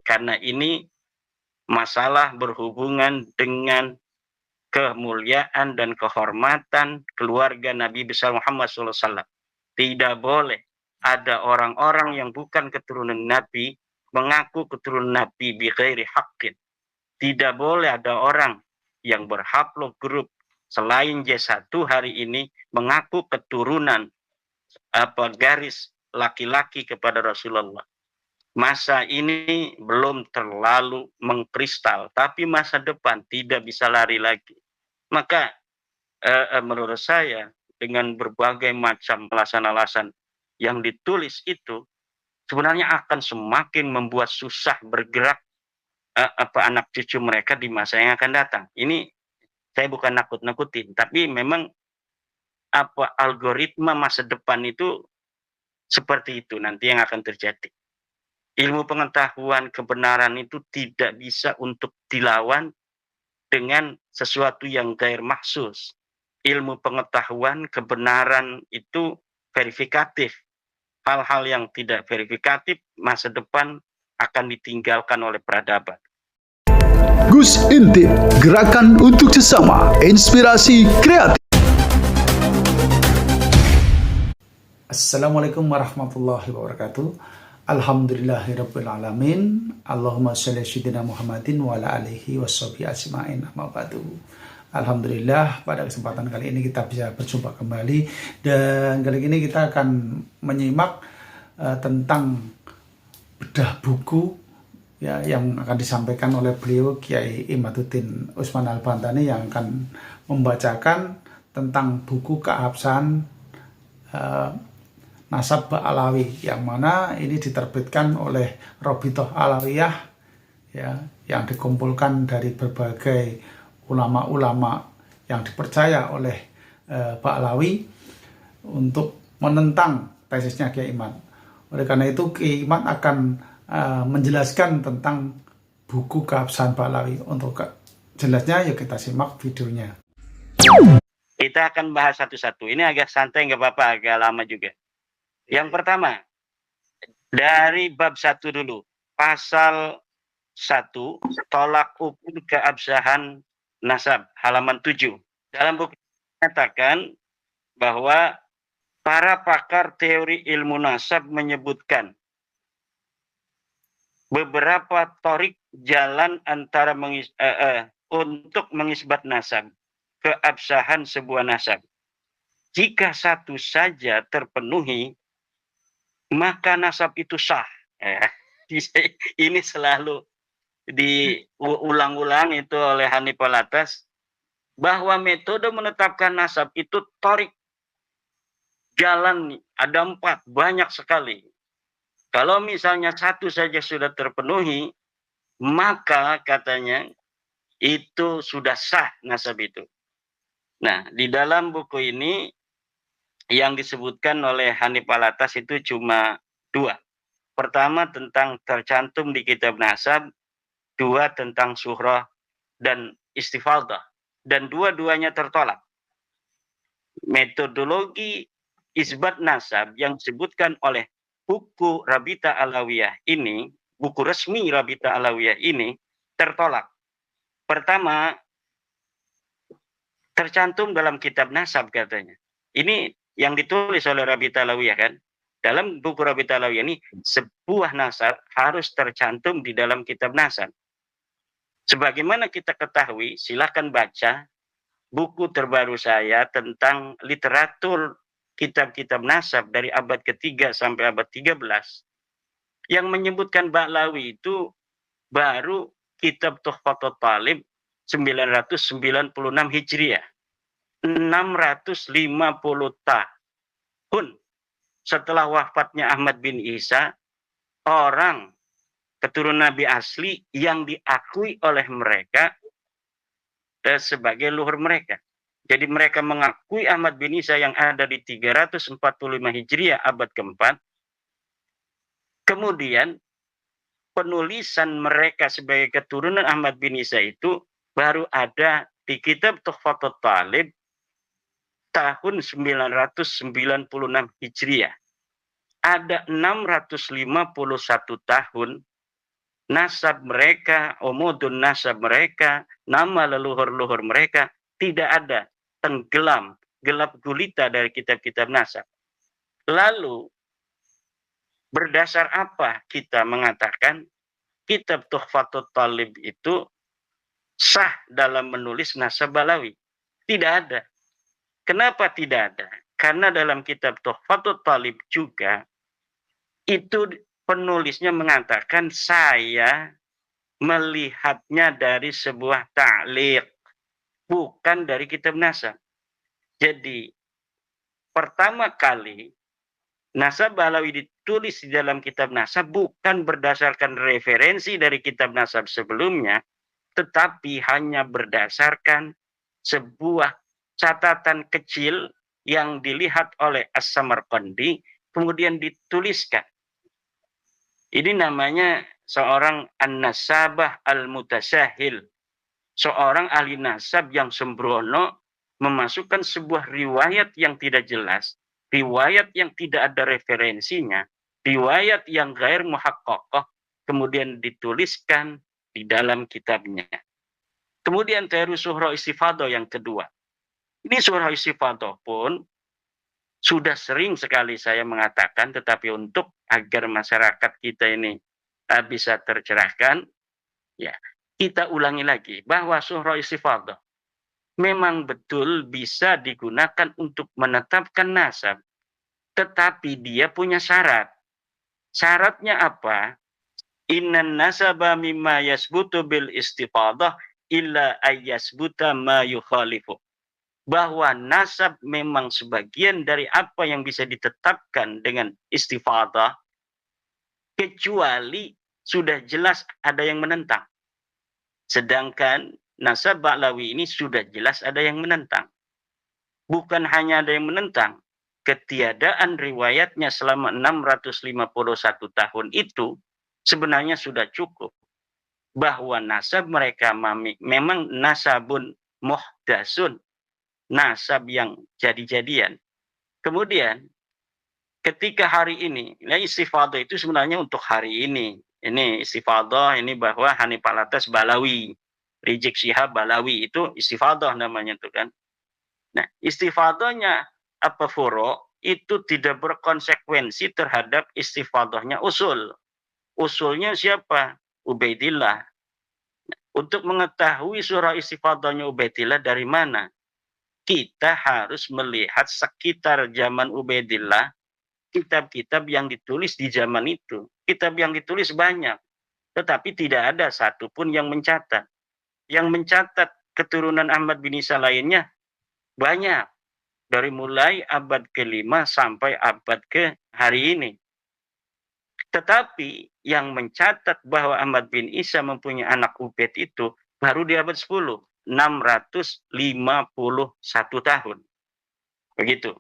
karena ini masalah berhubungan dengan kemuliaan dan kehormatan keluarga Nabi besar Muhammad SAW. Tidak boleh ada orang-orang yang bukan keturunan Nabi mengaku keturunan Nabi bi ghairi haqqin. Tidak boleh ada orang yang berhaplog grup selain J1 hari ini mengaku keturunan garis laki-laki kepada Rasulullah. Masa ini belum terlalu mengkristal, tapi masa depan tidak bisa lari lagi. Maka menurut saya dengan berbagai macam alasan-alasan yang ditulis itu sebenarnya akan semakin membuat susah bergerak anak cucu mereka di masa yang akan datang. Ini saya bukan nakut-nakutin, tapi memang algoritma masa depan itu seperti itu nanti yang akan terjadi. Ilmu pengetahuan kebenaran itu tidak bisa untuk dilawan dengan sesuatu yang gair mahsus. Ilmu pengetahuan kebenaran itu verifikatif. Hal-hal yang tidak verifikatif masa depan akan ditinggalkan oleh peradaban. Gus Intip, gerakan untuk sesama, inspirasi kreatif. Assalamualaikum warahmatullahi wabarakatuh. Alhamdulillahirabbil alamin. Allahumma shalli sayyidina Muhammadin wa ala alihi washabihi ajmain. Amma ba'du. Alhamdulillah, pada kesempatan kali ini kita bisa berjumpa kembali, dan kali ini kita akan menyimak tentang bedah buku ya yang akan disampaikan oleh beliau Kiai Imaduddin Usman Al-Bantani, yang akan membacakan tentang buku keabsahan Nasab Ba'alawi, yang mana ini diterbitkan oleh Robitoh Alawiyah ya, yang dikumpulkan dari berbagai ulama-ulama yang dipercaya oleh Ba'alawi untuk menentang tesisnya Kiai Iman. Oleh karena itu Kiai Iman akan menjelaskan tentang buku keabsahan Ba'alawi. Untuk jelasnya yuk kita simak videonya. Kita akan bahas satu-satu. Ini agak santai, nggak apa-apa, agak lama juga. Yang pertama, dari bab 1 dulu. Pasal 1, tolak ukur keabsahan nasab, halaman 7. Dalam buku menyatakan bahwa para pakar teori ilmu nasab menyebutkan beberapa torik jalan antara untuk mengisbat nasab, keabsahan sebuah nasab. Jika satu saja terpenuhi, maka nasab itu sah. Ini selalu diulang-ulang itu oleh Hanif Alatas, bahwa metode menetapkan nasab itu torik, jalan ada 4, banyak sekali. Kalau misalnya satu saja sudah terpenuhi, maka katanya itu sudah sah nasab itu. Nah, di dalam buku ini yang disebutkan oleh Hanif Alatas itu cuma 2. Pertama tentang tercantum di kitab nasab, 2 tentang syuhrah dan istifaldah, dan dua-duanya tertolak. Metodologi isbat nasab yang disebutkan oleh buku Rabita Alawiyah ini, buku resmi Rabita Alawiyah ini tertolak. Pertama, tercantum dalam kitab nasab katanya. Ini yang ditulis oleh Rabita Alawiyah kan. Dalam buku Rabita Alawiyah ini, sebuah nasab harus tercantum di dalam kitab nasab. Sebagaimana kita ketahui, silakan baca buku terbaru saya tentang literatur kitab-kitab nasab dari abad ke-3 sampai abad 13. Yang menyebutkan Ba'alawi itu baru kitab Tuhfatul Talib 996 Hijriah. 650 tahun setelah wafatnya Ahmad bin Isa, orang keturunan Nabi asli yang diakui oleh mereka sebagai luhur mereka. Jadi mereka mengakui Ahmad bin Isa yang ada di 345 Hijriah abad ke-4. Kemudian penulisan mereka sebagai keturunan Ahmad bin Isa itu baru ada di kitab Tuhfatul Talib tahun 996 Hijriah. Ada 651 tahun nasab mereka, umudun nasab mereka, nama leluhur-leluhur mereka, tidak ada, tenggelam, gelap gulita dari kitab-kitab nasab. Lalu, berdasar apa kita mengatakan kitab Tuhfatut Thalib itu sah dalam menulis nasab Balawi? Tidak ada. Kenapa tidak ada? Karena dalam kitab Tuhfatut Thalib juga, itu penulisnya mengatakan saya melihatnya dari sebuah ta'liq, bukan dari kitab nasab. Jadi, pertama kali nasab Balawi ditulis di dalam kitab nasab bukan berdasarkan referensi dari kitab nasab sebelumnya, tetapi hanya berdasarkan sebuah catatan kecil yang dilihat oleh As-Samarqandi, kemudian dituliskan. Ini namanya seorang an-nasabah al-mutasahil, seorang ahli nasab yang sembrono memasukkan sebuah riwayat yang tidak jelas, riwayat yang tidak ada referensinya, riwayat yang ghair muhaqqaqah, kemudian dituliskan di dalam kitabnya. Kemudian teori surah istifadah yang kedua. Ini surah istifadah pun sudah sering sekali saya mengatakan, tetapi untuk agar masyarakat kita ini bisa tercerahkan, ya kita ulangi lagi bahwa surah istifadah memang betul bisa digunakan untuk menetapkan nasab, tetapi dia punya syarat. Syaratnya apa? Innan nasaba mimma yasbutu bil istifadah illa ayyasbuta ma yukhalifu. Bahwa nasab memang sebagian dari apa yang bisa ditetapkan dengan istifadah, kecuali sudah jelas ada yang menentang. Sedangkan nasab Ba'lawi ini sudah jelas ada yang menentang. Bukan hanya ada yang menentang, ketiadaan riwayatnya selama 651 tahun itu sebenarnya sudah cukup. Bahwa nasab mereka memang nasabun muhdasun, nasab yang jadi-jadian. Kemudian ketika hari ini, nah istifadah itu sebenarnya untuk hari ini. Ini istifadah, ini bahwa Hanif Alatas Balawi, Rizik Syihab Balawi, itu istifadah namanya itu kan. Nah, istifadahnya apa furo itu tidak berkonsekuensi terhadap istifadahnya usul. Usulnya siapa? Ubaidillah. Untuk mengetahui surah istifadahnya Ubaidillah dari mana? Kita harus melihat sekitar zaman Ubaidillah, kitab-kitab yang ditulis di zaman itu. Kitab yang ditulis banyak, tetapi tidak ada satupun yang mencatat. Yang mencatat keturunan Ahmad bin Isa lainnya banyak. Dari mulai abad ke-5 sampai abad ke hari ini. Tetapi yang mencatat bahwa Ahmad bin Isa mempunyai anak Ubaid itu baru di abad 10. 651 tahun. Begitu.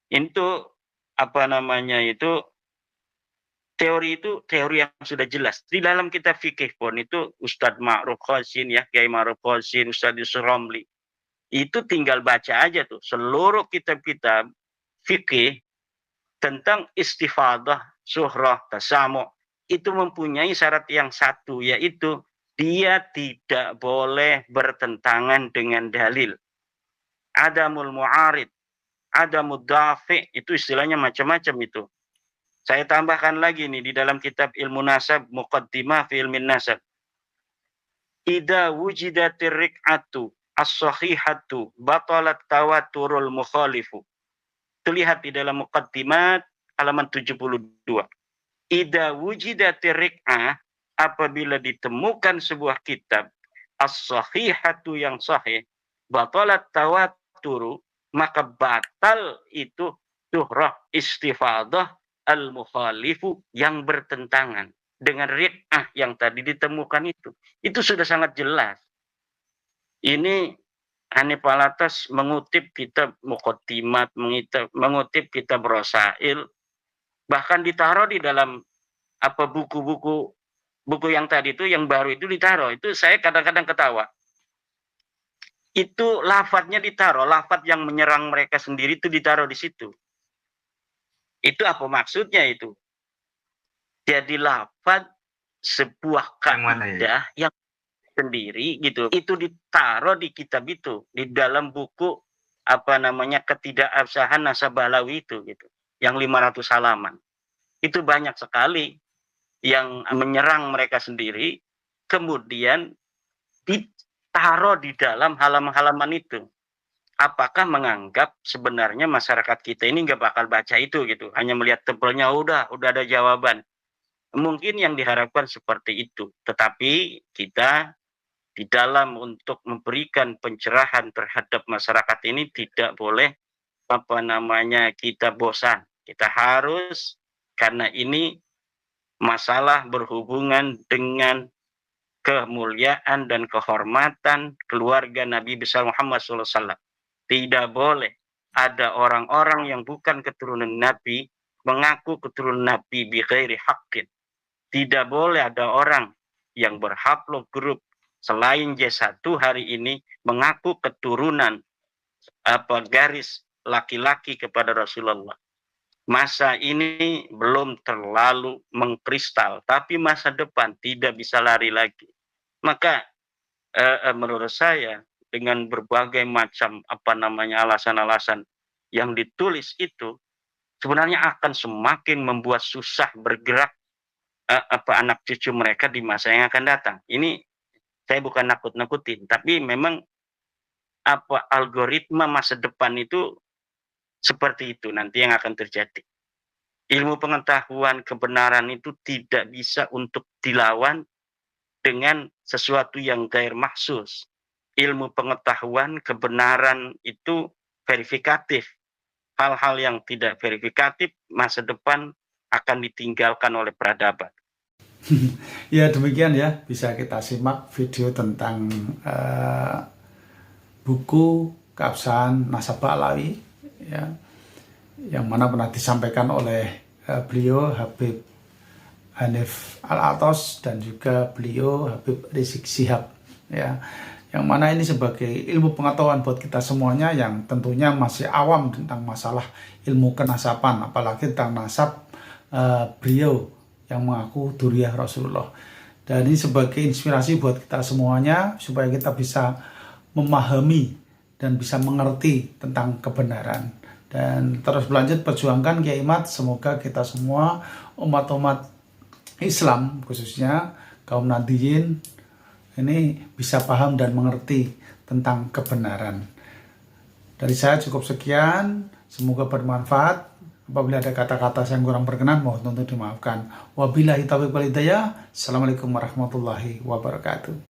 Itu apa namanya itu teori yang sudah jelas. Di dalam kitab fikih pun itu Ustadz Ma'ruf Qasim ya, Kiai Ma'ruf Qasim, Ustadz Yusuf Romli. Itu tinggal baca aja tuh seluruh kitab-kitab fikih tentang istifadah, suhrah, tasamu' itu mempunyai syarat yang satu, yaitu dia tidak boleh bertentangan dengan dalil. Adamul mu'arid, adamul dafi', itu istilahnya macam-macam itu. Saya tambahkan lagi nih di dalam kitab Ilmu Nasab, Muqaddimah fi Ilmin Nasab. Idza wujidatir rik'atu as-sahihatu batalat tawaturul mukhalifu. Terlihat di dalam Muqaddimat halaman 72. Idza wujidatir rik'ah, apabila ditemukan sebuah kitab as-sahihatu yang sahih, batalat tawaturu, maka batal itu surah istifadah al-mukhalifu yang bertentangan dengan rik'ah yang tadi ditemukan itu. Itu sudah sangat jelas. Ini Hanif Alatas mengutip kitab Muqaddimat, mengutip kitab Rasail, bahkan ditaruh di dalam apa buku-buku yang tadi itu, yang baru itu ditaruh. Itu saya kadang-kadang ketawa. Itu lafadznya ditaruh, lafadz yang menyerang mereka sendiri itu ditaruh di situ. Itu apa maksudnya itu? Jadi lafadz sebuah Yang mana ya? kaidah yang sendiri gitu. Itu ditaruh di kitab itu, di dalam buku Ketidakabsahan Nasabah Alawi itu gitu. Yang 500 halaman. Itu banyak sekali yang menyerang mereka sendiri, kemudian ditaruh di dalam halaman-halaman itu. Apakah menganggap sebenarnya masyarakat kita ini nggak bakal baca itu gitu, hanya melihat tebelnya udah ada jawaban. Mungkin yang diharapkan seperti itu, tetapi kita di dalam untuk memberikan pencerahan terhadap masyarakat ini tidak boleh kita bosan. Kita harus, karena ini masalah berhubungan dengan kemuliaan dan kehormatan keluarga Nabi besar Muhammad SAW. Tidak boleh ada orang-orang yang bukan keturunan Nabi mengaku keturunan Nabi bi ghairi haqqin. Tidak boleh ada orang yang berhaplog grup selain J1 hari ini mengaku keturunan garis laki-laki kepada Rasulullah. Masa ini belum terlalu mengkristal, tapi masa depan tidak bisa lari lagi. Maka menurut saya dengan berbagai macam alasan-alasan yang ditulis itu sebenarnya akan semakin membuat susah bergerak anak cucu mereka di masa yang akan datang. Ini saya bukan nakut-nakutin, tapi memang algoritma masa depan itu seperti itu nanti yang akan terjadi. Ilmu pengetahuan kebenaran itu tidak bisa untuk dilawan dengan sesuatu yang gair mahsus. Ilmu pengetahuan kebenaran itu verifikatif. Hal-hal yang tidak verifikatif masa depan akan ditinggalkan oleh peradaban. Ya demikian ya, bisa kita simak video tentang buku Keabsahan Nasabah Alawi ya, yang mana pernah disampaikan oleh beliau Habib Hanif Al-Atos dan juga beliau Habib Rizik Syihab ya, yang mana ini sebagai ilmu pengetahuan buat kita semuanya yang tentunya masih awam tentang masalah ilmu kenasaban, apalagi tentang nasab beliau yang mengaku dzurriyyah Rasulullah. Dan ini sebagai inspirasi buat kita semuanya supaya kita bisa memahami dan bisa mengerti tentang kebenaran. Dan terus berlanjut perjuangkan Kiai Mat, semoga kita semua umat-umat Islam khususnya kaum Nahdiyin ini bisa paham dan mengerti tentang kebenaran. Dari saya cukup sekian, semoga bermanfaat. Apabila ada kata-kata yang kurang berkenan, mohon untuk dimaafkan. Wabillahi taufiq wal hidayah. Assalamualaikum warahmatullahi wabarakatuh.